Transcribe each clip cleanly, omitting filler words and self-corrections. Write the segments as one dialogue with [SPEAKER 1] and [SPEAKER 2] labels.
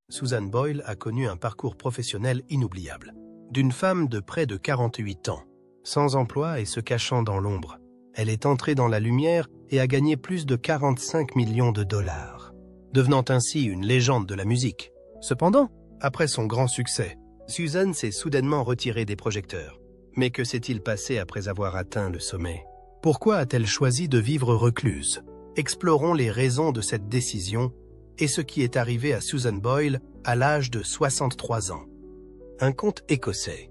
[SPEAKER 1] Susan Boyle a connu un parcours professionnel inoubliable. D'une femme de près de 48 ans, sans emploi et se cachant dans l'ombre, elle est entrée dans la lumière et a gagné plus de 45 millions de dollars, devenant ainsi une légende de la musique. Cependant, après son grand succès, Susan s'est soudainement retirée des projecteurs. Mais que s'est-il passé après avoir atteint le sommet? Pourquoi a-t-elle choisi de vivre recluse? Explorons les raisons de cette décision et ce qui est arrivé à Susan Boyle à l'âge de 63 ans. Un conte écossais.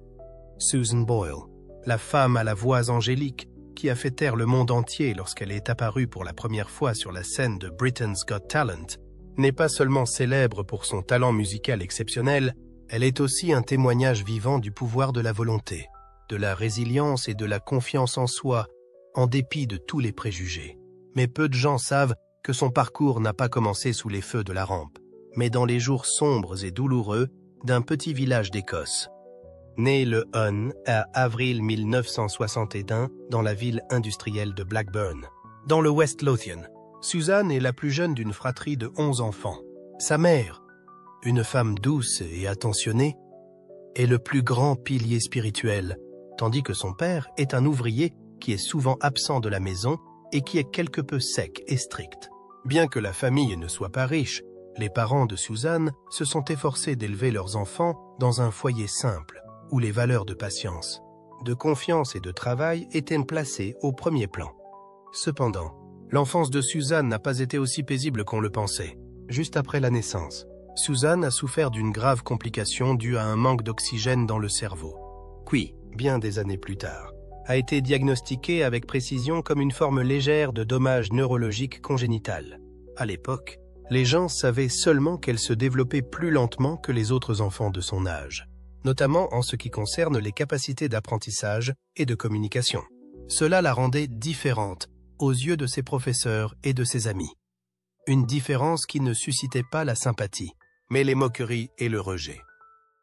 [SPEAKER 1] Susan Boyle, la femme à la voix angélique qui a fait taire le monde entier lorsqu'elle est apparue pour la première fois sur la scène de Britain's Got Talent, n'est pas seulement célèbre pour son talent musical exceptionnel, elle est aussi un témoignage vivant du pouvoir de la volonté, de la résilience et de la confiance en soi, en dépit de tous les préjugés. Mais peu de gens savent que son parcours n'a pas commencé sous les feux de la rampe, mais dans les jours sombres et douloureux d'un petit village d'Écosse. Née le à avril 1961 dans la ville industrielle de Blackburn, dans le West Lothian, Susan est la plus jeune d'une fratrie de 11 enfants. Sa mère, une femme douce et attentionnée, est le plus grand pilier spirituel, tandis que son père est un ouvrier qui est souvent absent de la maison et qui est quelque peu sec et strict. Bien que la famille ne soit pas riche, les parents de Susan se sont efforcés d'élever leurs enfants dans un foyer simple, où les valeurs de patience, de confiance et de travail étaient placées au premier plan. Cependant, l'enfance de Susan n'a pas été aussi paisible qu'on le pensait. Juste après la naissance, Susan a souffert d'une grave complication due à un manque d'oxygène dans le cerveau. Puis, bien des années plus tard, a été diagnostiquée avec précision comme une forme légère de dommage neurologique congénital. À l'époque, les gens savaient seulement qu'elle se développait plus lentement que les autres enfants de son âge, notamment en ce qui concerne les capacités d'apprentissage et de communication. Cela la rendait différente aux yeux de ses professeurs et de ses amis. Une différence qui ne suscitait pas la sympathie, mais les moqueries et le rejet.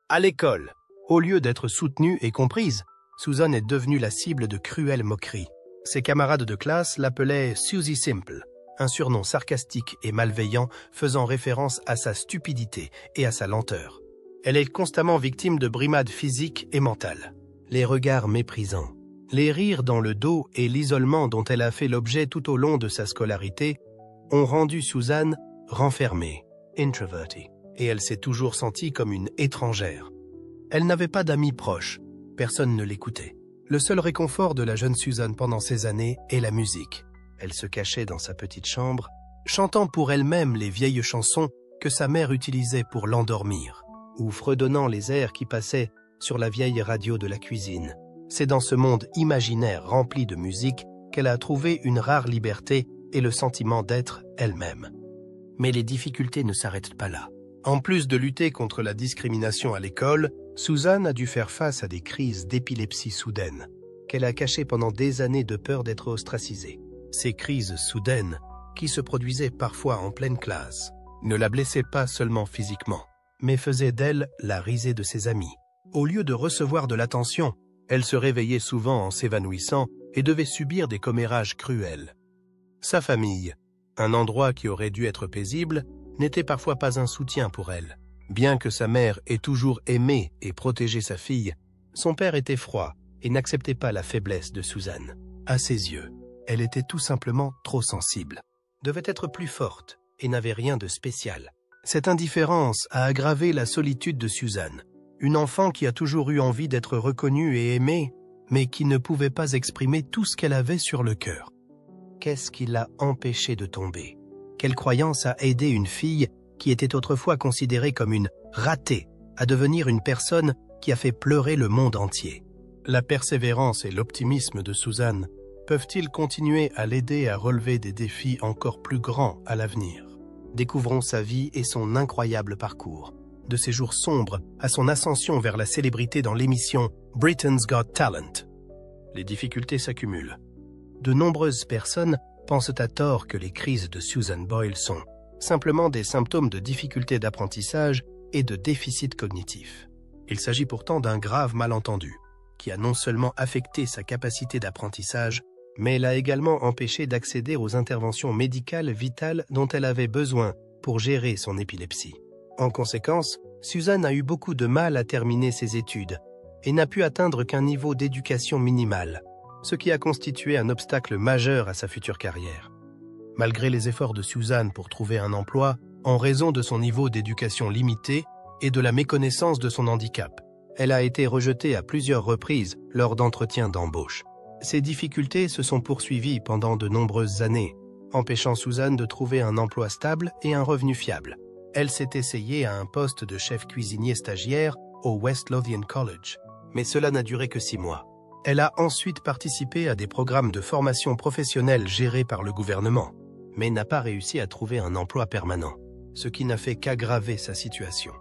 [SPEAKER 1] À l'école, au lieu d'être soutenue et comprise, Susan est devenue la cible de cruelles moqueries. Ses camarades de classe l'appelaient Susie Simple, un surnom sarcastique et malveillant faisant référence à sa stupidité et à sa lenteur. Elle est constamment victime de brimades physiques et mentales. Les regards méprisants, les rires dans le dos et l'isolement dont elle a fait l'objet tout au long de sa scolarité ont rendu Susan renfermée, introvertie, et elle s'est toujours sentie comme une étrangère. Elle n'avait pas d'amis proches, personne ne l'écoutait. Le seul réconfort de la jeune Susan pendant ces années est la musique. Elle se cachait dans sa petite chambre, chantant pour elle-même les vieilles chansons que sa mère utilisait pour l'endormir, ou fredonnant les airs qui passaient sur la vieille radio de la cuisine. C'est dans ce monde imaginaire rempli de musique qu'elle a trouvé une rare liberté et le sentiment d'être elle-même. Mais les difficultés ne s'arrêtent pas là. En plus de lutter contre la discrimination à l'école, Susan a dû faire face à des crises d'épilepsie soudaines, qu'elle a cachées pendant des années de peur d'être ostracisée. Ces crises soudaines, qui se produisaient parfois en pleine classe, ne la blessaient pas seulement physiquement, mais faisaient d'elle la risée de ses amis. Au lieu de recevoir de l'attention, elle se réveillait souvent en s'évanouissant et devait subir des commérages cruels. Sa famille, un endroit qui aurait dû être paisible, n'était parfois pas un soutien pour elle. Bien que sa mère ait toujours aimé et protégé sa fille, son père était froid et n'acceptait pas la faiblesse de Susan. À ses yeux, elle était tout simplement trop sensible, devait être plus forte et n'avait rien de spécial. Cette indifférence a aggravé la solitude de Susan, une enfant qui a toujours eu envie d'être reconnue et aimée, mais qui ne pouvait pas exprimer tout ce qu'elle avait sur le cœur. Qu'est-ce qui l'a empêchée de tomber? Quelle croyance a aidé une fille qui était autrefois considérée comme une ratée à devenir une personne qui a fait pleurer le monde entier? La persévérance et l'optimisme de Susan peuvent-ils continuer à l'aider à relever des défis encore plus grands à l'avenir? Découvrons sa vie et son incroyable parcours, de ses jours sombres à son ascension vers la célébrité dans l'émission Britain's Got Talent. Les difficultés s'accumulent. De nombreuses personnes pensent à tort que les crises de Susan Boyle sont simplement des symptômes de difficultés d'apprentissage et de déficit cognitif. Il s'agit pourtant d'un grave malentendu, qui a non seulement affecté sa capacité d'apprentissage, mais l'a également empêché d'accéder aux interventions médicales vitales dont elle avait besoin pour gérer son épilepsie. En conséquence, Susan a eu beaucoup de mal à terminer ses études et n'a pu atteindre qu'un niveau d'éducation minimal, ce qui a constitué un obstacle majeur à sa future carrière. Malgré les efforts de Susan pour trouver un emploi, en raison de son niveau d'éducation limité et de la méconnaissance de son handicap, elle a été rejetée à plusieurs reprises lors d'entretiens d'embauche. Ces difficultés se sont poursuivies pendant de nombreuses années, empêchant Susan de trouver un emploi stable et un revenu fiable. Elle s'est essayée à un poste de chef cuisinier stagiaire au West Lothian College, mais cela n'a duré que 6 mois. Elle a ensuite participé à des programmes de formation professionnelle gérés par le gouvernement, mais n'a pas réussi à trouver un emploi permanent, ce qui n'a fait qu'aggraver sa situation.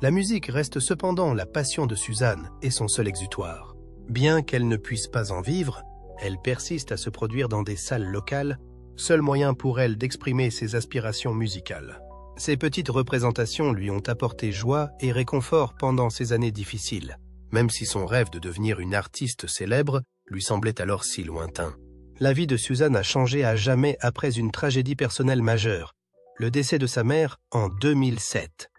[SPEAKER 1] La musique reste cependant la passion de Susan et son seul exutoire. Bien qu'elle ne puisse pas en vivre, elle persiste à se produire dans des salles locales, seul moyen pour elle d'exprimer ses aspirations musicales. Ces petites représentations lui ont apporté joie et réconfort pendant ces années difficiles, même si son rêve de devenir une artiste célèbre lui semblait alors si lointain. La vie de Susan a changé à jamais après une tragédie personnelle majeure, le décès de sa mère en 2007.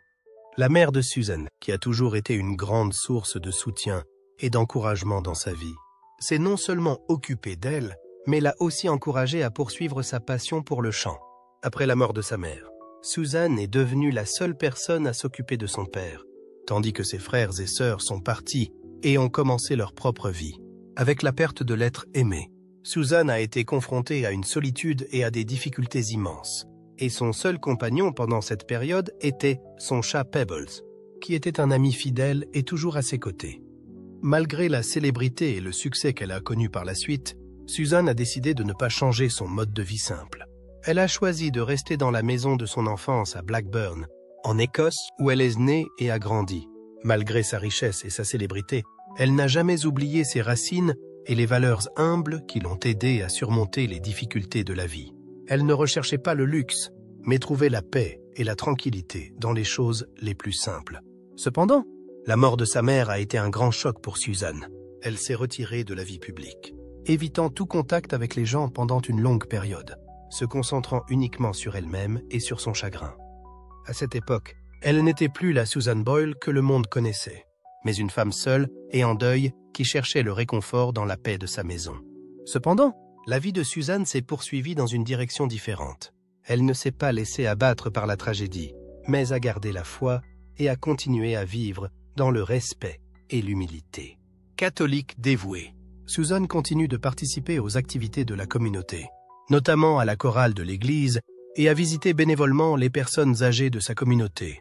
[SPEAKER 1] La mère de Susan, qui a toujours été une grande source de soutien et d'encouragement dans sa vie, s'est non seulement occupée d'elle, mais l'a aussi encouragée à poursuivre sa passion pour le chant. Après la mort de sa mère, Susan est devenue la seule personne à s'occuper de son père, tandis que ses frères et sœurs sont partis et ont commencé leur propre vie. Avec la perte de l'être aimé, Susan a été confrontée à une solitude et à des difficultés immenses. Et son seul compagnon pendant cette période était son chat Pebbles, qui était un ami fidèle et toujours à ses côtés. Malgré la célébrité et le succès qu'elle a connu par la suite, Susan a décidé de ne pas changer son mode de vie simple. Elle a choisi de rester dans la maison de son enfance à Blackburn, en Écosse, où elle est née et a grandi. Malgré sa richesse et sa célébrité, elle n'a jamais oublié ses racines et les valeurs humbles qui l'ont aidée à surmonter les difficultés de la vie. Elle ne recherchait pas le luxe, mais trouvait la paix et la tranquillité dans les choses les plus simples. Cependant, la mort de sa mère a été un grand choc pour Susan. Elle s'est retirée de la vie publique, évitant tout contact avec les gens pendant une longue période, se concentrant uniquement sur elle-même et sur son chagrin. À cette époque, elle n'était plus la Susan Boyle que le monde connaissait, mais une femme seule et en deuil qui cherchait le réconfort dans la paix de sa maison. Cependant, la vie de Susan s'est poursuivie dans une direction différente. Elle ne s'est pas laissée abattre par la tragédie, mais a gardé la foi et a continué à vivre dans le respect et l'humilité. Catholique dévouée, Susan continue de participer aux activités de la communauté, notamment à la chorale de l'église, et à visiter bénévolement les personnes âgées de sa communauté.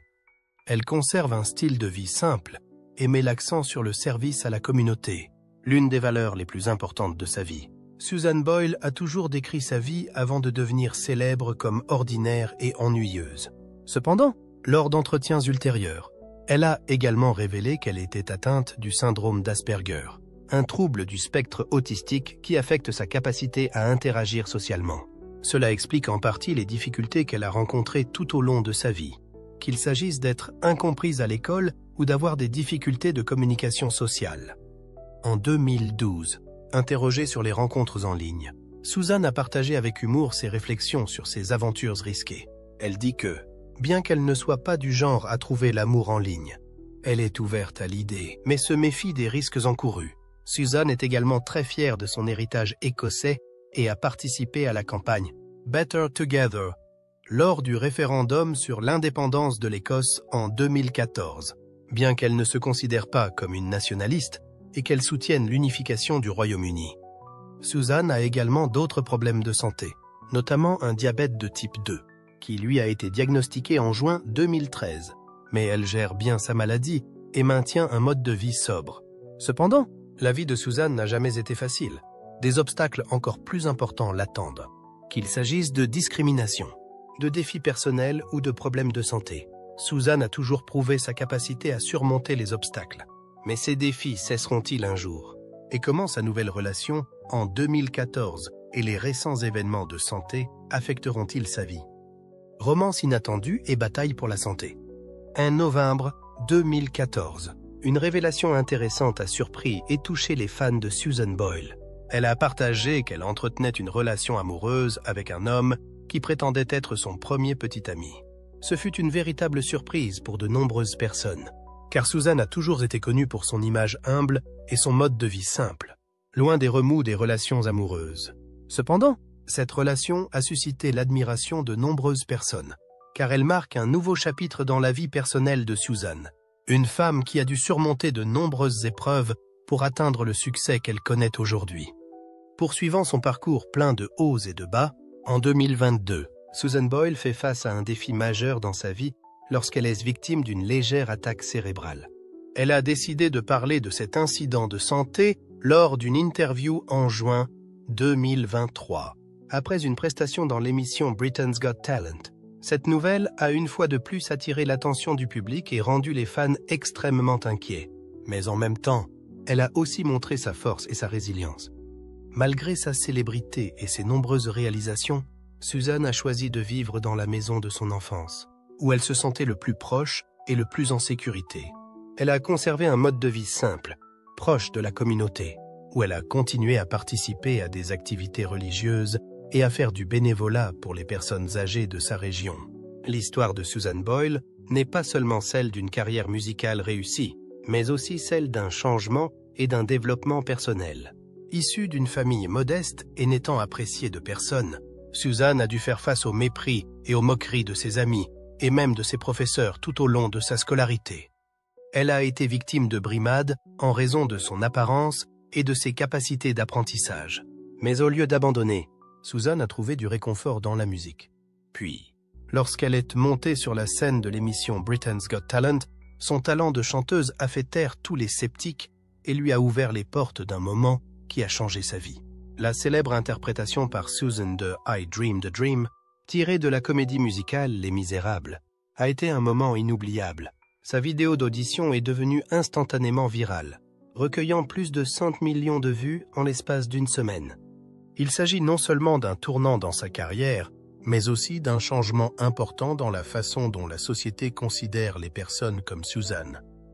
[SPEAKER 1] Elle conserve un style de vie simple et met l'accent sur le service à la communauté, l'une des valeurs les plus importantes de sa vie. Susan Boyle a toujours décrit sa vie avant de devenir célèbre comme ordinaire et ennuyeuse. Cependant, lors d'entretiens ultérieurs, elle a également révélé qu'elle était atteinte du syndrome d'Asperger, un trouble du spectre autistique qui affecte sa capacité à interagir socialement. Cela explique en partie les difficultés qu'elle a rencontrées tout au long de sa vie, qu'il s'agisse d'être incomprise à l'école ou d'avoir des difficultés de communication sociale. En 2012, interrogée sur les rencontres en ligne, Susan a partagé avec humour ses réflexions sur ses aventures risquées. Elle dit que, bien qu'elle ne soit pas du genre à trouver l'amour en ligne, elle est ouverte à l'idée, mais se méfie des risques encourus. Susan est également très fière de son héritage écossais et a participé à la campagne Better Together lors du référendum sur l'indépendance de l'Écosse en 2014. Bien qu'elle ne se considère pas comme une nationaliste et qu'elle soutienne l'unification du Royaume-Uni, Susan a également d'autres problèmes de santé, notamment un diabète de type 2, qui lui a été diagnostiqué en juin 2013. Mais elle gère bien sa maladie et maintient un mode de vie sobre. Cependant, la vie de Susan n'a jamais été facile. Des obstacles encore plus importants l'attendent, qu'il s'agisse de discrimination, de défis personnels ou de problèmes de santé. Susan a toujours prouvé sa capacité à surmonter les obstacles. Mais ces défis cesseront-ils un jour? Et comment sa nouvelle relation en 2014 et les récents événements de santé affecteront-ils sa vie? Romance inattendue et bataille pour la santé. 1 novembre 2014. Une révélation intéressante a surpris et touché les fans de Susan Boyle. Elle a partagé qu'elle entretenait une relation amoureuse avec un homme qui prétendait être son premier petit ami. Ce fut une véritable surprise pour de nombreuses personnes, car Susan a toujours été connue pour son image humble et son mode de vie simple, loin des remous des relations amoureuses. Cependant, cette relation a suscité l'admiration de nombreuses personnes, car elle marque un nouveau chapitre dans la vie personnelle de Susan, une femme qui a dû surmonter de nombreuses épreuves pour atteindre le succès qu'elle connaît aujourd'hui. Poursuivant son parcours plein de hauts et de bas, en 2022, Susan Boyle fait face à un défi majeur dans sa vie lorsqu'elle est victime d'une légère attaque cérébrale. Elle a décidé de parler de cet incident de santé lors d'une interview en juin 2023. Après une prestation dans l'émission Britain's Got Talent, cette nouvelle a une fois de plus attiré l'attention du public et rendu les fans extrêmement inquiets. Mais en même temps, elle a aussi montré sa force et sa résilience. Malgré sa célébrité et ses nombreuses réalisations, Susan a choisi de vivre dans la maison de son enfance, où elle se sentait le plus proche et le plus en sécurité. Elle a conservé un mode de vie simple, proche de la communauté, où elle a continué à participer à des activités religieuses et à faire du bénévolat pour les personnes âgées de sa région. L'histoire de Susan Boyle n'est pas seulement celle d'une carrière musicale réussie, mais aussi celle d'un changement et d'un développement personnel. Issue d'une famille modeste et n'étant appréciée de personne, Susan a dû faire face au mépris et aux moqueries de ses amis et même de ses professeurs tout au long de sa scolarité. Elle a été victime de brimades en raison de son apparence et de ses capacités d'apprentissage. Mais au lieu d'abandonner, Susan a trouvé du réconfort dans la musique. Puis, lorsqu'elle est montée sur la scène de l'émission Britain's Got Talent, son talent de chanteuse a fait taire tous les sceptiques et lui a ouvert les portes d'un moment qui a changé sa vie. La célèbre interprétation par Susan de I Dreamed a Dream, tirée de la comédie musicale Les Misérables, a été un moment inoubliable. Sa vidéo d'audition est devenue instantanément virale, recueillant plus de 100 millions de vues en l'espace d'une semaine. Il s'agit non seulement d'un tournant dans sa carrière, mais aussi d'un changement important dans la façon dont la société considère les personnes comme Susan,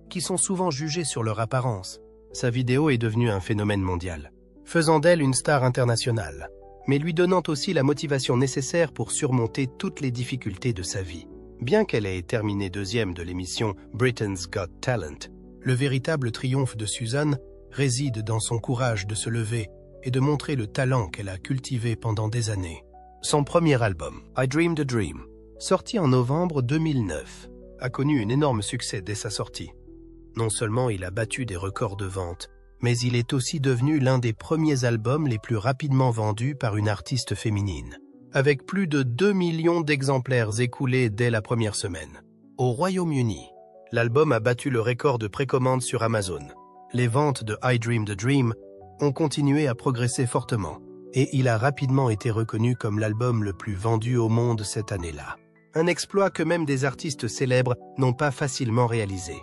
[SPEAKER 1] qui sont souvent jugées sur leur apparence. Sa vidéo est devenue un phénomène mondial, faisant d'elle une star internationale, mais lui donnant aussi la motivation nécessaire pour surmonter toutes les difficultés de sa vie. Bien qu'elle ait terminé deuxième de l'émission Britain's Got Talent, le véritable triomphe de Susan réside dans son courage de se lever et de montrer le talent qu'elle a cultivé pendant des années. Son premier album, I Dreamed a Dream, sorti en novembre 2009, a connu un énorme succès dès sa sortie. Non seulement il a battu des records de vente, mais il est aussi devenu l'un des premiers albums les plus rapidement vendus par une artiste féminine, avec plus de 2 millions d'exemplaires écoulés dès la première semaine. Au Royaume-Uni, l'album a battu le record de précommande sur Amazon. Les ventes de I Dreamed a Dream ont continué à progresser fortement, et il a rapidement été reconnu comme l'album le plus vendu au monde cette année-là. Un exploit que même des artistes célèbres n'ont pas facilement réalisé.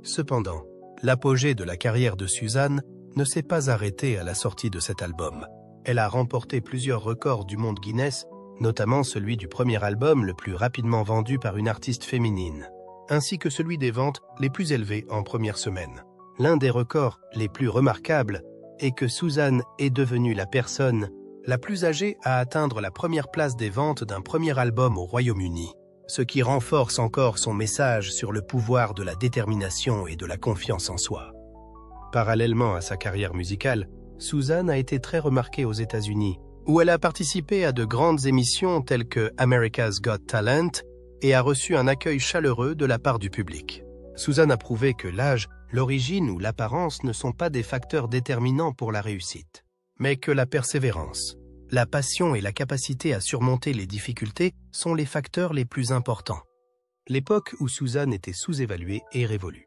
[SPEAKER 1] Cependant, l'apogée de la carrière de Susan ne s'est pas arrêtée à la sortie de cet album. Elle a remporté plusieurs records du monde Guinness, notamment celui du premier album le plus rapidement vendu par une artiste féminine, ainsi que celui des ventes les plus élevées en première semaine. L'un des records les plus remarquables est que Susan est devenue la personne la plus âgée à atteindre la première place des ventes d'un premier album au Royaume-Uni, ce qui renforce encore son message sur le pouvoir de la détermination et de la confiance en soi. Parallèlement à sa carrière musicale, Susan a été très remarquée aux États-Unis, où elle a participé à de grandes émissions telles que America's Got Talent et a reçu un accueil chaleureux de la part du public. Susan a prouvé que l'âge, l'origine ou l'apparence ne sont pas des facteurs déterminants pour la réussite, mais que la persévérance, la passion et la capacité à surmonter les difficultés sont les facteurs les plus importants. L'époque où Susan était sous-évaluée est révolue.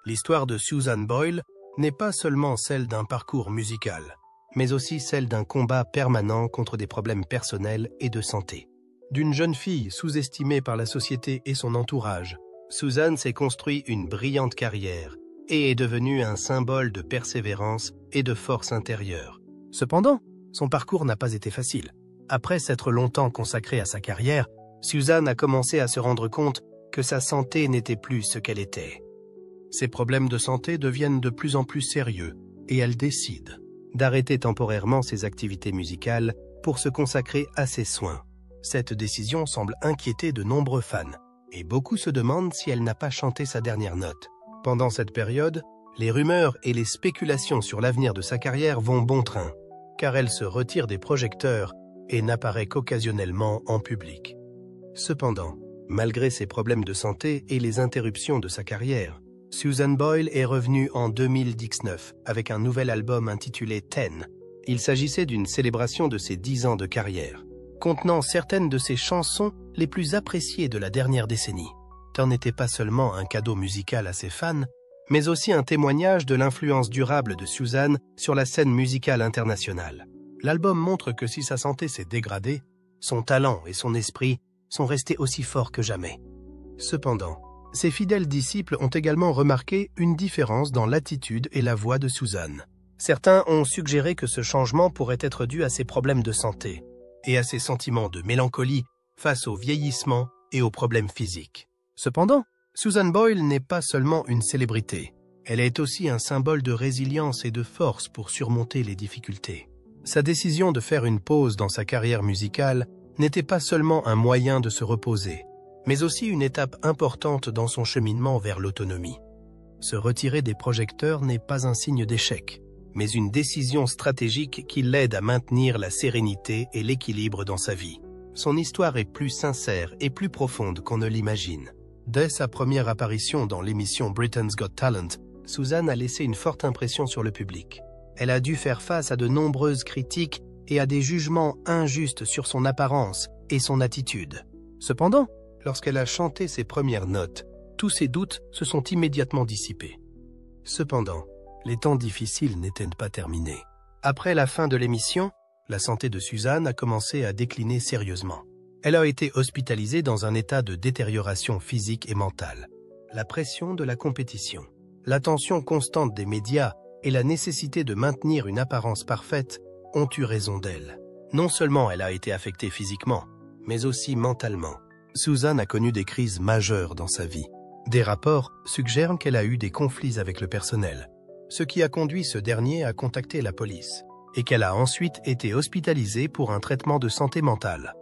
[SPEAKER 1] L'histoire de Susan Boyle n'est pas seulement celle d'un parcours musical, mais aussi celle d'un combat permanent contre des problèmes personnels et de santé. D'une jeune fille sous-estimée par la société et son entourage, Susan s'est construit une brillante carrière et est devenue un symbole de persévérance et de force intérieure. Cependant, son parcours n'a pas été facile. Après s'être longtemps consacrée à sa carrière, Susan a commencé à se rendre compte que sa santé n'était plus ce qu'elle était. Ses problèmes de santé deviennent de plus en plus sérieux et elle décide d'arrêter temporairement ses activités musicales pour se consacrer à ses soins. Cette décision semble inquiéter de nombreux fans, et beaucoup se demandent si elle n'a pas chanté sa dernière note. Pendant cette période, les rumeurs et les spéculations sur l'avenir de sa carrière vont bon train, car elle se retire des projecteurs et n'apparaît qu'occasionnellement en public. Cependant, malgré ses problèmes de santé et les interruptions de sa carrière, Susan Boyle est revenue en 2019 avec un nouvel album intitulé 10. Il s'agissait d'une célébration de ses 10 ans de carrière, contenant certaines de ses chansons les plus appréciées de la dernière décennie. Ce n'était pas seulement un cadeau musical à ses fans, mais aussi un témoignage de l'influence durable de Susan sur la scène musicale internationale. L'album montre que si sa santé s'est dégradée, son talent et son esprit sont restés aussi forts que jamais. Cependant, ses fidèles disciples ont également remarqué une différence dans l'attitude et la voix de Susan. Certains ont suggéré que ce changement pourrait être dû à ses problèmes de santé et à ses sentiments de mélancolie face au vieillissement et aux problèmes physiques. Cependant, Susan Boyle n'est pas seulement une célébrité. Elle est aussi un symbole de résilience et de force pour surmonter les difficultés. Sa décision de faire une pause dans sa carrière musicale n'était pas seulement un moyen de se reposer, mais aussi une étape importante dans son cheminement vers l'autonomie. Se retirer des projecteurs n'est pas un signe d'échec, mais une décision stratégique qui l'aide à maintenir la sérénité et l'équilibre dans sa vie. Son histoire est plus sincère et plus profonde qu'on ne l'imagine. Dès sa première apparition dans l'émission Britain's Got Talent, Susan a laissé une forte impression sur le public. Elle a dû faire face à de nombreuses critiques et à des jugements injustes sur son apparence et son attitude. Cependant, lorsqu'elle a chanté ses premières notes, tous ses doutes se sont immédiatement dissipés. Cependant, les temps difficiles n'étaient pas terminés. Après la fin de l'émission, la santé de Susan a commencé à décliner sérieusement. Elle a été hospitalisée dans un état de détérioration physique et mentale. La pression de la compétition, l'attention constante des médias et la nécessité de maintenir une apparence parfaite ont eu raison d'elle. Non seulement elle a été affectée physiquement, mais aussi mentalement. Susan a connu des crises majeures dans sa vie. Des rapports suggèrent qu'elle a eu des conflits avec le personnel, ce qui a conduit ce dernier à contacter la police, et qu'elle a ensuite été hospitalisée pour un traitement de santé mentale.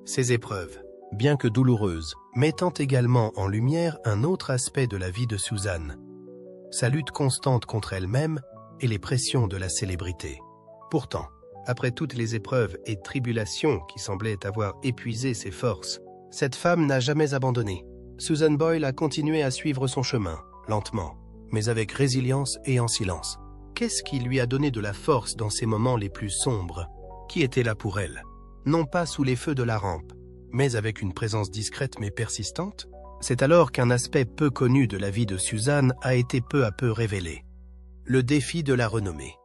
[SPEAKER 1] Ces épreuves, bien que douloureuses, mettant également en lumière un autre aspect de la vie de Susan, sa lutte constante contre elle-même et les pressions de la célébrité. Pourtant, après toutes les épreuves et tribulations qui semblaient avoir épuisé ses forces, cette femme n'a jamais abandonné. Susan Boyle a continué à suivre son chemin, lentement, mais avec résilience et en silence. Qu'est-ce qui lui a donné de la force dans ces moments les plus sombres? Qui était là pour elle? Non pas sous les feux de la rampe, mais avec une présence discrète mais persistante? C'est alors qu'un aspect peu connu de la vie de Susan a été peu à peu révélé. Le défi de la renommée.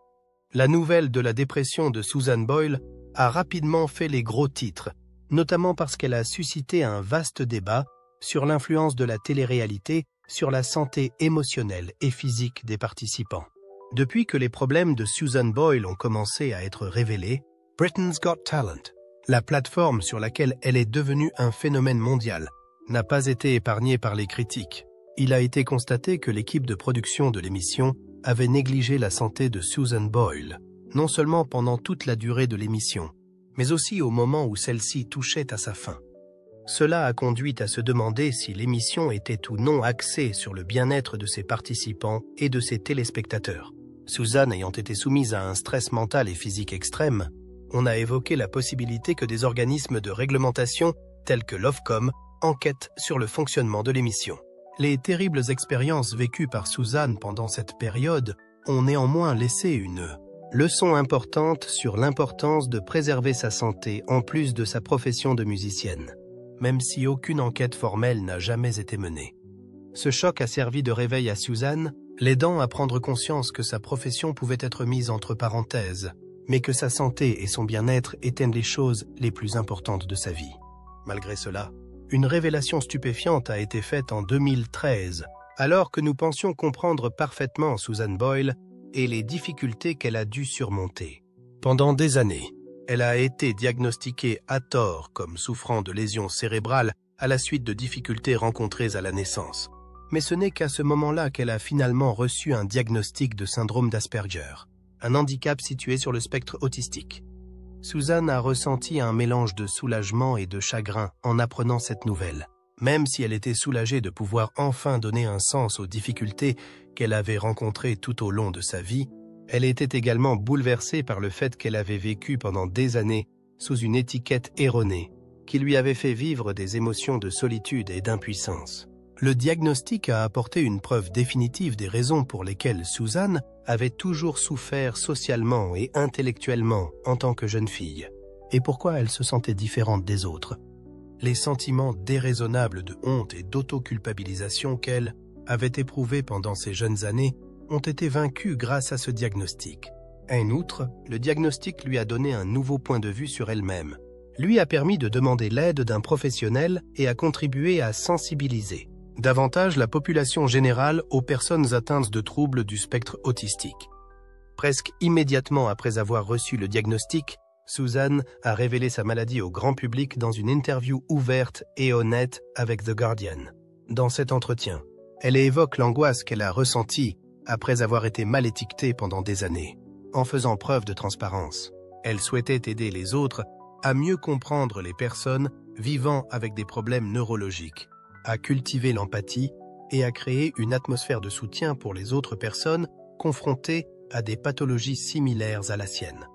[SPEAKER 1] La nouvelle de la dépression de Susan Boyle a rapidement fait les gros titres, notamment parce qu'elle a suscité un vaste débat sur l'influence de la télé-réalité sur la santé émotionnelle et physique des participants. Depuis que les problèmes de Susan Boyle ont commencé à être révélés, Britain's Got Talent, la plateforme sur laquelle elle est devenue un phénomène mondial, n'a pas été épargnée par les critiques. Il a été constaté que l'équipe de production de l'émission avait négligé la santé de Susan Boyle, non seulement pendant toute la durée de l'émission, mais aussi au moment où celle-ci touchait à sa fin. Cela a conduit à se demander si l'émission était ou non axée sur le bien-être de ses participants et de ses téléspectateurs. Susan ayant été soumise à un stress mental et physique extrême, on a évoqué la possibilité que des organismes de réglementation, tels que l'Ofcom, enquêtent sur le fonctionnement de l'émission. Les terribles expériences vécues par Susan pendant cette période ont néanmoins laissé une leçon importante sur l'importance de préserver sa santé en plus de sa profession de musicienne, même si aucune enquête formelle n'a jamais été menée. Ce choc a servi de réveil à Susan, l'aidant à prendre conscience que sa profession pouvait être mise entre parenthèses, mais que sa santé et son bien-être étaient les choses les plus importantes de sa vie. Malgré cela, une révélation stupéfiante a été faite en 2013, alors que nous pensions comprendre parfaitement Susan Boyle et les difficultés qu'elle a dû surmonter. Pendant des années, elle a été diagnostiquée à tort comme souffrant de lésions cérébrales à la suite de difficultés rencontrées à la naissance. Mais ce n'est qu'à ce moment-là qu'elle a finalement reçu un diagnostic de syndrome d'Asperger, un handicap situé sur le spectre autistique. Susan a ressenti un mélange de soulagement et de chagrin en apprenant cette nouvelle. Même si elle était soulagée de pouvoir enfin donner un sens aux difficultés qu'elle avait rencontrées tout au long de sa vie, elle était également bouleversée par le fait qu'elle avait vécu pendant des années sous une étiquette erronée qui lui avait fait vivre des émotions de solitude et d'impuissance. Le diagnostic a apporté une preuve définitive des raisons pour lesquelles Suzanne avait toujours souffert socialement et intellectuellement en tant que jeune fille, et pourquoi elle se sentait différente des autres. Les sentiments déraisonnables de honte et d'autoculpabilisation qu'elle avait éprouvés pendant ces jeunes années ont été vaincus grâce à ce diagnostic. En outre, le diagnostic lui a donné un nouveau point de vue sur elle-même, lui a permis de demander l'aide d'un professionnel et a contribué à sensibiliser davantage la population générale aux personnes atteintes de troubles du spectre autistique. Presque immédiatement après avoir reçu le diagnostic, Suzanne a révélé sa maladie au grand public dans une interview ouverte et honnête avec The Guardian. Dans cet entretien, elle évoque l'angoisse qu'elle a ressentie après avoir été mal étiquetée pendant des années. En faisant preuve de transparence, elle souhaitait aider les autres à mieux comprendre les personnes vivant avec des problèmes neurologiques, à cultiver l'empathie et à créer une atmosphère de soutien pour les autres personnes confrontées à des pathologies similaires à la sienne.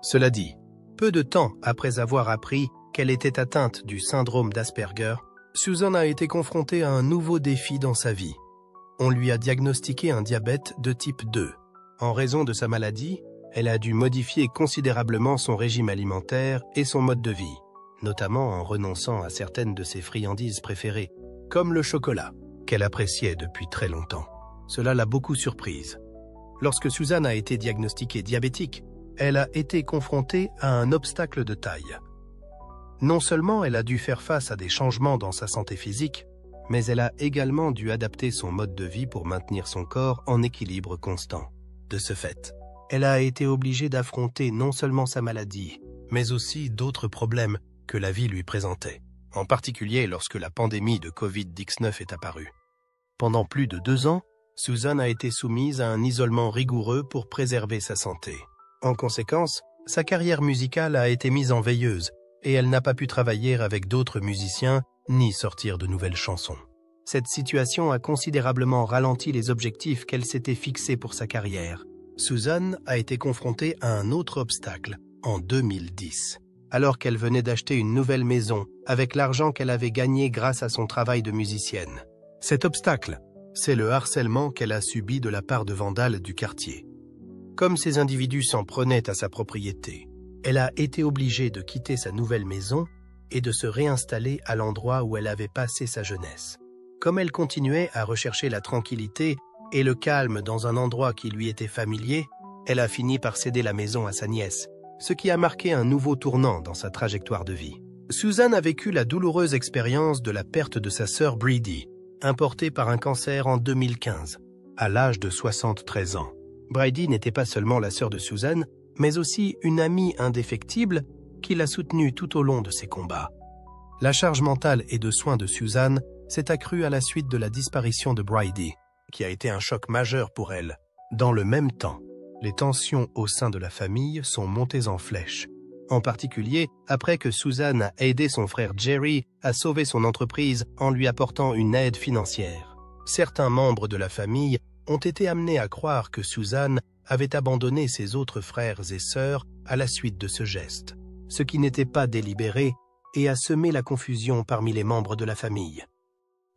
[SPEAKER 1] Cela dit, peu de temps après avoir appris qu'elle était atteinte du syndrome d'Asperger, Suzanne a été confrontée à un nouveau défi dans sa vie. On lui a diagnostiqué un diabète de type 2. En raison de sa maladie, elle a dû modifier considérablement son régime alimentaire et son mode de vie, notamment en renonçant à certaines de ses friandises préférées, comme le chocolat, qu'elle appréciait depuis très longtemps. Cela l'a beaucoup surprise. Lorsque Suzanne a été diagnostiquée diabétique, elle a été confrontée à un obstacle de taille. Non seulement elle a dû faire face à des changements dans sa santé physique, mais elle a également dû adapter son mode de vie pour maintenir son corps en équilibre constant. De ce fait, elle a été obligée d'affronter non seulement sa maladie, mais aussi d'autres problèmes que la vie lui présentait, en particulier lorsque la pandémie de Covid-19 est apparue. Pendant plus de 2 ans, Suzanne a été soumise à un isolement rigoureux pour préserver sa santé. En conséquence, sa carrière musicale a été mise en veilleuse et elle n'a pas pu travailler avec d'autres musiciens ni sortir de nouvelles chansons. Cette situation a considérablement ralenti les objectifs qu'elle s'était fixés pour sa carrière. Suzanne a été confrontée à un autre obstacle en 2010, alors qu'elle venait d'acheter une nouvelle maison avec l'argent qu'elle avait gagné grâce à son travail de musicienne. Cet obstacle, c'est le harcèlement qu'elle a subi de la part de vandales du quartier. Comme ces individus s'en prenaient à sa propriété, elle a été obligée de quitter sa nouvelle maison et de se réinstaller à l'endroit où elle avait passé sa jeunesse. Comme elle continuait à rechercher la tranquillité et le calme dans un endroit qui lui était familier, elle a fini par céder la maison à sa nièce, ce qui a marqué un nouveau tournant dans sa trajectoire de vie. Suzanne a vécu la douloureuse expérience de la perte de sa sœur Bridie, importée par un cancer en 2015, à l'âge de 73 ans. Bridie n'était pas seulement la sœur de Suzanne, mais aussi une amie indéfectible qui l'a soutenue tout au long de ses combats. La charge mentale et de soins de Suzanne s'est accrue à la suite de la disparition de Bridie, qui a été un choc majeur pour elle. Dans le même temps, les tensions au sein de la famille sont montées en flèche, en particulier après que Suzanne a aidé son frère Jerry à sauver son entreprise en lui apportant une aide financière. Certains membres de la famille ont été amenés à croire que Suzanne avait abandonné ses autres frères et sœurs à la suite de ce geste, ce qui n'était pas délibéré et a semé la confusion parmi les membres de la famille.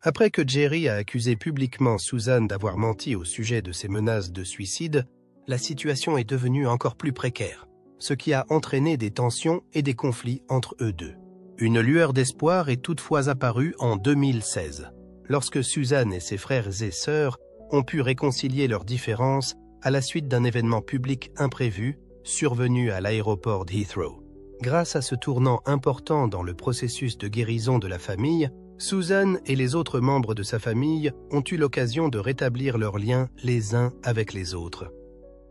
[SPEAKER 1] Après que Jerry a accusé publiquement Suzanne d'avoir menti au sujet de ses menaces de suicide, la situation est devenue encore plus précaire, ce qui a entraîné des tensions et des conflits entre eux deux. Une lueur d'espoir est toutefois apparue en 2016, lorsque Suzanne et ses frères et sœurs ont pu réconcilier leurs différences à la suite d'un événement public imprévu survenu à l'aéroport d'Heathrow. Grâce à ce tournant important dans le processus de guérison de la famille, Suzanne et les autres membres de sa famille ont eu l'occasion de rétablir leurs liens les uns avec les autres.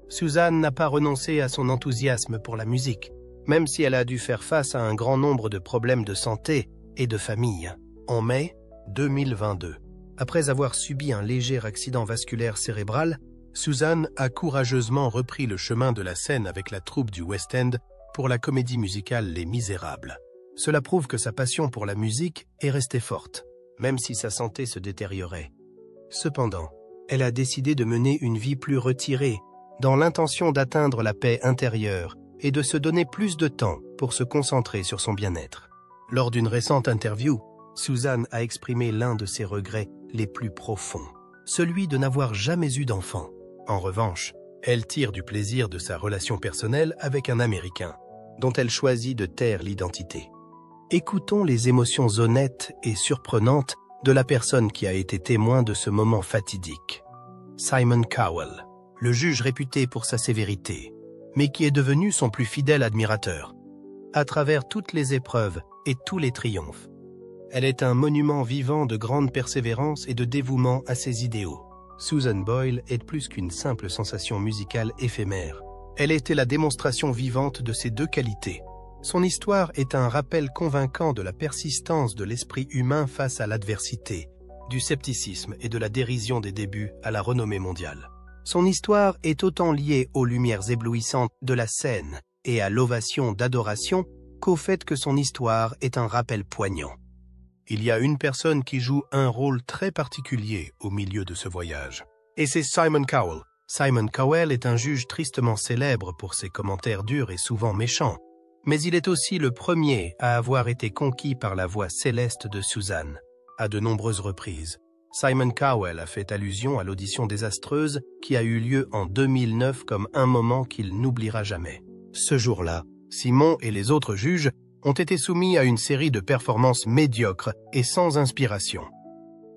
[SPEAKER 1] Suzanne n'a pas renoncé à son enthousiasme pour la musique, même si elle a dû faire face à un grand nombre de problèmes de santé et de famille. En mai 2022, après avoir subi un léger accident vasculaire cérébral, Suzanne a courageusement repris le chemin de la scène avec la troupe du West End pour la comédie musicale Les Misérables. Cela prouve que sa passion pour la musique est restée forte. même si sa santé se détériorait. Cependant, elle a décidé de mener une vie plus retirée, dans l'intention d'atteindre la paix intérieure et de se donner plus de temps pour se concentrer sur son bien-être. Lors d'une récente interview, Susan a exprimé l'un de ses regrets les plus profonds, celui de n'avoir jamais eu d'enfant. En revanche, elle tire du plaisir de sa relation personnelle avec un Américain, dont elle choisit de taire l'identité. Écoutons les émotions honnêtes et surprenantes de la personne qui a été témoin de ce moment fatidique. Simon Cowell, le juge réputé pour sa sévérité, mais qui est devenu son plus fidèle admirateur. À travers toutes les épreuves et tous les triomphes, elle est un monument vivant de grande persévérance et de dévouement à ses idéaux. Susan Boyle est plus qu'une simple sensation musicale éphémère. Elle était la démonstration vivante de ces deux qualités. Son histoire est un rappel convaincant de la persistance de l'esprit humain face à l'adversité, du scepticisme et de la dérision des débuts à la renommée mondiale. Son histoire est autant liée aux lumières éblouissantes de la scène et à l'ovation d'adoration qu'au fait que son histoire est un rappel poignant. Il y a une personne qui joue un rôle très particulier au milieu de ce voyage. Et c'est Simon Cowell. Simon Cowell est un juge tristement célèbre pour ses commentaires durs et souvent méchants. Mais il est aussi le premier à avoir été conquis par la voix céleste de Susan. À de nombreuses reprises, Simon Cowell a fait allusion à l'audition désastreuse qui a eu lieu en 2009 comme un moment qu'il n'oubliera jamais. Ce jour-là, Simon et les autres juges ont été soumis à une série de performances médiocres et sans inspiration.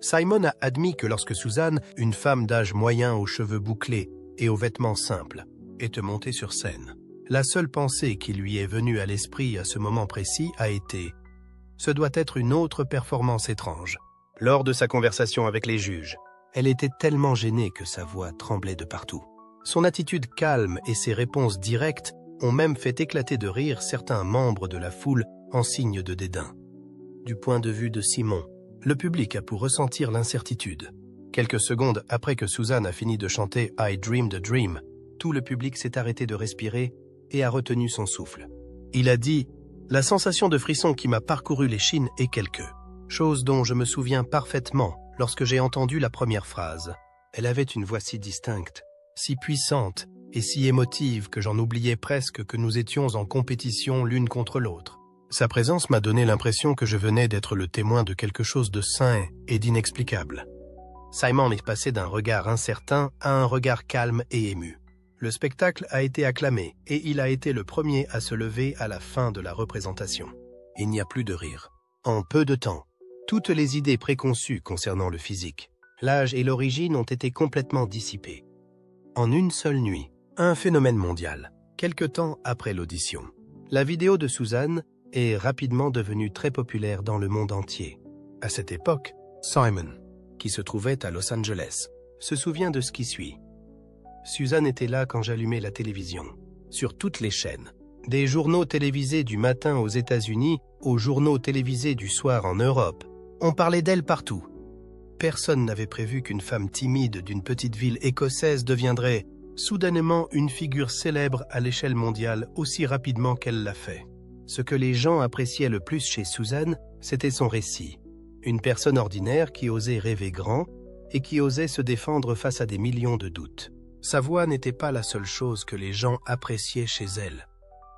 [SPEAKER 1] Simon a admis que lorsque Susan, une femme d'âge moyen aux cheveux bouclés et aux vêtements simples, est montée sur scène, la seule pensée qui lui est venue à l'esprit à ce moment précis a été « Ce doit être une autre performance étrange ». Lors de sa conversation avec les juges, elle était tellement gênée que sa voix tremblait de partout. Son attitude calme et ses réponses directes ont même fait éclater de rire certains membres de la foule en signe de dédain. Du point de vue de Simon, le public a pu ressentir l'incertitude. Quelques secondes après que Susan a fini de chanter « I Dreamed a Dream », tout le public s'est arrêté de respirer et a retenu son souffle. Il a dit « La sensation de frisson qui m'a parcouru l'échine est quelque chose dont je me souviens parfaitement lorsque j'ai entendu la première phrase. Elle avait une voix si distincte, si puissante et si émotive que j'en oubliais presque que nous étions en compétition l'une contre l'autre. Sa présence m'a donné l'impression que je venais d'être le témoin de quelque chose de sain et d'inexplicable. » Simon est passé d'un regard incertain à un regard calme et ému. Le spectacle a été acclamé et il a été le premier à se lever à la fin de la représentation. Il n'y a plus de rire. En peu de temps, toutes les idées préconçues concernant le physique, l'âge et l'origine ont été complètement dissipées. En une seule nuit, un phénomène mondial, quelque temps après l'audition. La vidéo de Susan est rapidement devenue très populaire dans le monde entier. À cette époque, Simon, qui se trouvait à Los Angeles, se souvient de ce qui suit. Susan était là quand j'allumais la télévision, sur toutes les chaînes. Des journaux télévisés du matin aux États-Unis aux journaux télévisés du soir en Europe. On parlait d'elle partout. Personne n'avait prévu qu'une femme timide d'une petite ville écossaise deviendrait soudainement une figure célèbre à l'échelle mondiale aussi rapidement qu'elle l'a fait. Ce que les gens appréciaient le plus chez Susan, c'était son récit. Une personne ordinaire qui osait rêver grand et qui osait se défendre face à des millions de doutes. Sa voix n'était pas la seule chose que les gens appréciaient chez elle.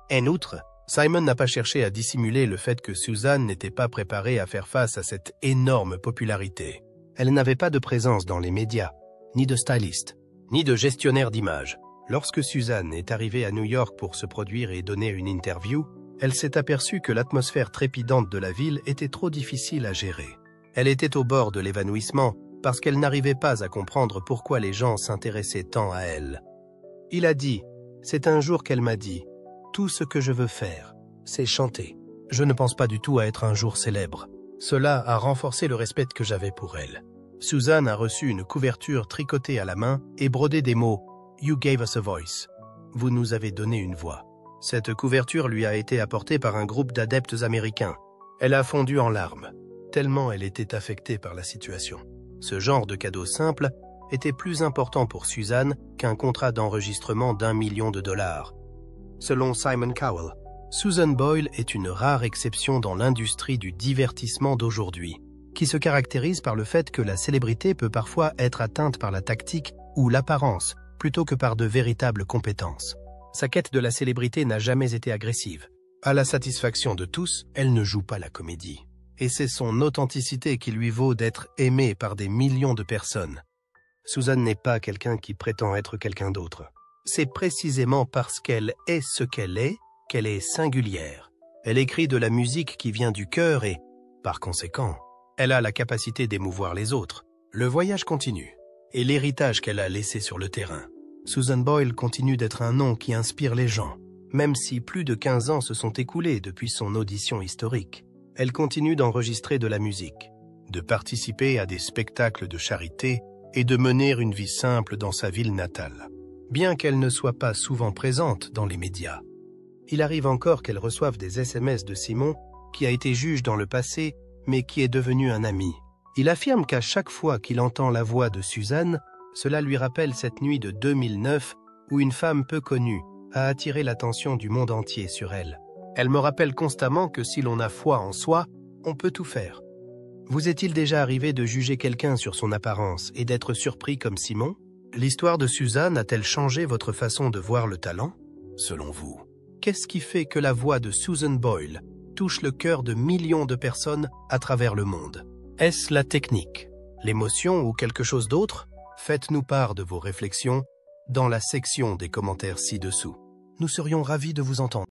[SPEAKER 1] En outre, Simon n'a pas cherché à dissimuler le fait que Susan n'était pas préparée à faire face à cette énorme popularité. Elle n'avait pas de présence dans les médias, ni de styliste, ni de gestionnaire d'images. Lorsque Susan est arrivée à New York pour se produire et donner une interview, elle s'est aperçue que l'atmosphère trépidante de la ville était trop difficile à gérer. Elle était au bord de l'évanouissement parce qu'elle n'arrivait pas à comprendre pourquoi les gens s'intéressaient tant à elle. Il a dit, c'est un jour qu'elle m'a dit, « Tout ce que je veux faire, c'est chanter. Je ne pense pas du tout à être un jour célèbre. » Cela a renforcé le respect que j'avais pour elle. Susan a reçu une couverture tricotée à la main et brodée des mots « You gave us a voice ». Vous nous avez donné une voix. Cette couverture lui a été apportée par un groupe d'adeptes américains. Elle a fondu en larmes, tellement elle était affectée par la situation. Ce genre de cadeau simple était plus important pour Susan qu'un contrat d'enregistrement d'1 million de dollars. Selon Simon Cowell, Susan Boyle est une rare exception dans l'industrie du divertissement d'aujourd'hui, qui se caractérise par le fait que la célébrité peut parfois être atteinte par la tactique ou l'apparence, plutôt que par de véritables compétences. Sa quête de la célébrité n'a jamais été agressive. À la satisfaction de tous, elle ne joue pas la comédie. Et c'est son authenticité qui lui vaut d'être aimée par des millions de personnes. Susan n'est pas quelqu'un qui prétend être quelqu'un d'autre. C'est précisément parce qu'elle est ce qu'elle est singulière. Elle écrit de la musique qui vient du cœur et, par conséquent, elle a la capacité d'émouvoir les autres. Le voyage continue, et l'héritage qu'elle a laissé sur le terrain. Susan Boyle continue d'être un nom qui inspire les gens, même si plus de 15 ans se sont écoulés depuis son audition historique. Elle continue d'enregistrer de la musique, de participer à des spectacles de charité et de mener une vie simple dans sa ville natale. Bien qu'elle ne soit pas souvent présente dans les médias, il arrive encore qu'elle reçoive des SMS de Simon, qui a été juge dans le passé, mais qui est devenu un ami. Il affirme qu'à chaque fois qu'il entend la voix de Suzanne, cela lui rappelle cette nuit de 2009 où une femme peu connue a attiré l'attention du monde entier sur elle. Elle me rappelle constamment que si l'on a foi en soi, on peut tout faire. Vous est-il déjà arrivé de juger quelqu'un sur son apparence et d'être surpris comme Simon? L'histoire de Suzanne a-t-elle changé votre façon de voir le talent? Selon vous, qu'est-ce qui fait que la voix de Susan Boyle touche le cœur de millions de personnes à travers le monde? Est-ce la technique, l'émotion ou quelque chose d'autre? Faites-nous part de vos réflexions dans la section des commentaires ci-dessous. Nous serions ravis de vous entendre.